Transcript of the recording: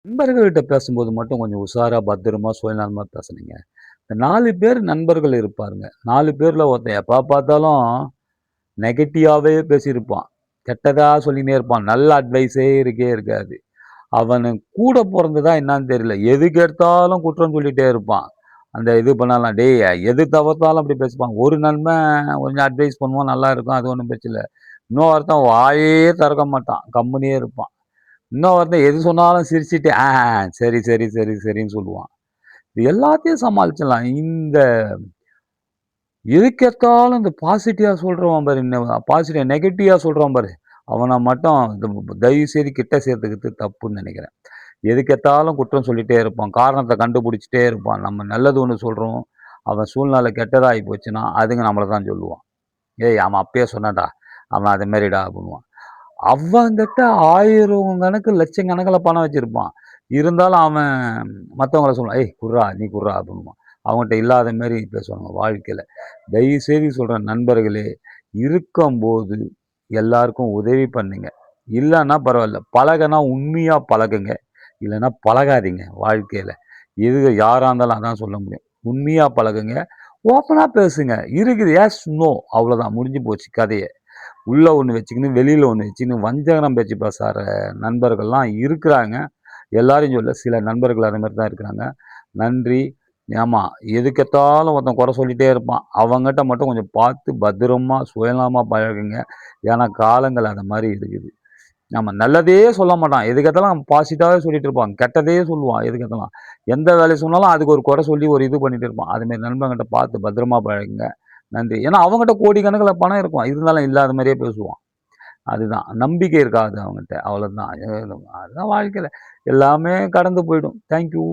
நண்பர்கள்கிட்ட பேசும்போது மட்டும் கொஞ்சம் உஷாரா, பத்திரமா, சுயநலமா பேசணுங்க. இந்த 4 பேர் நண்பர்கள் இருப்பாருங்க. 4 பேர்ல ஒருத்தன் எப்ப பார்த்தாலும் நெகட்டிவாவே பேசியிருப்பான். கெட்டதா சொல்லினே இருப்பான். நல்ல அட்வைஸே இருக்கவே இருக்காது. அவனுக்கு கூட பொறந்ததா என்னான்னு தெரியல. எதுக்கு எடுத்தாலும் குற்றம் சொல்லிட்டே இருப்பான். அந்த இது பண்ணலாம், "டேய் எது தவிர்த்தாலும் அப்படி பேசுவான்." ஒரு நண்பன் கொஞ்சம் அட்வைஸ் பண்ணுவான், நல்லா இருக்கும். அது ஒண்ணும் பிரச்சனை இல்ல. இன்னொருத்தன் வாயே திறக்க மாட்டான். கம்முனே இருப்பான். இன்னொருத்தன் எது சொன்னாலும் சிரிச்சுட்டு, சரி, சரி, சரி, சரின்னு சொல்லுவான். இது எல்லாத்தையும் சமாளிச்சிடலாம். இந்த எதுக்கெடுத்தாலும் இந்த பாசிட்டிவா சொல்றவன் பாரு, பாசிட்டிவ் நெகட்டிவா சொல்றான் பாரு, அவன மட்டும் தயவு செய்து கிட்ட சேர்த்துக்கிறது தப்புன்னு நெனைக்கிறேன். எதுக்கெடுத்தாலும் குற்றம் சொல்லிட்டே இருப்பான். காரணத்த கண்டுபிடிச்சுட்டே இருப்பான். நம்ம நல்லது ஒண்ணு சொல்றோம். அவன் சூழ்நிலை கெட்டதா ஆயி போச்சுன்னா, அதுங்க நம்மள தான் சொல்லுவான். "ஏய் அவன் அப்பயே சொன்னான்டா. அவன் அது மாரிடா" அப்படின்னுவான். அவன்கிட்ட 1000 கணக்கு, லட்சம் கணக்குல பணம் வச்சிருப்பான். இருந்தாலும் அவன் மத்தவங்கள சொல்லுவான். "ஏய் குட்றா, நீ குட்றா" அப்படின்பான். அவன்கிட்ட இல்லாத மாரி பேசுவாங்க வாழ்க்கையில. தயவுசெய்து சொல்றேன் நண்பர்களே, இருக்கும்போது எல்லாருக்கும் உதவி பண்ணுங்க. இல்லன்னா பரவால்ல. பழகுனா உண்மையா பழகுங்க. இல்லன்னா பழகாதீங்க வாழ்க்கையில. இது யாரா இருந்தாலும் அதான் சொல்ல முடியும். உண்மையா பழகுங்க. ஓப்பனா பேசுங்க. இருக்குது எஸ், நோ அவ்வளோதான் முடிஞ்சு போச்சு கதையே. உள்ள ஒண்ணு வச்சுக்கின்னு, வெளியில ஒண்ணு வச்சுக்கின்னு, வஞ்சகனம் பேச்சு பேசாத நண்பர்கள்லாம் இருக்கிறாங்க. எல்லாரையும் சொல்லல, சில நண்பர்கள் அது மாரி தான் இருக்கிறாங்க. நன்றி. ஆமா, எதுக்கெடுத்தாலும் ஒருத்தன் குறை சொல்லிட்டே இருப்பான். அவங்கட்ட மட்டும் கொஞ்சம் பார்த்து பத்திரமா, சுயநலமா பழகுங்க. ஏன்னா காலங்கள் அந்த மாரி இருக்குது. ஆமா, நல்லதே சொல்ல மாட்டான். எதுக்கெடுத்தாலும் பாசிட்டிவாவே சொல்லிட்டு இருப்பான். கெட்டதே சொல்லுவான் எதுக்கெடுத்தாலும். எந்த வேலைய சொன்னாலும் அதுக்கு ஒரு குறை சொல்லி ஒரு இது பண்ணிட்டு இருப்பான். அது மாரி நண்பன்கிட்ட பார்த்து பத்திரமா பழகுங்க. நன்றி. ஏன்னா அவன்கிட்ட கோடிக்கணக்குல பணம் இருக்கும். இருந்தாலும் இல்லாத மாரியே பேசுவான். அதுதான். நம்பிக்கை இருக்காது அவன்கிட்ட. அவ்வளோதான். அதுதான் வாழ்க்கையில. எல்லாமே கடந்து போயிடும். Thank you.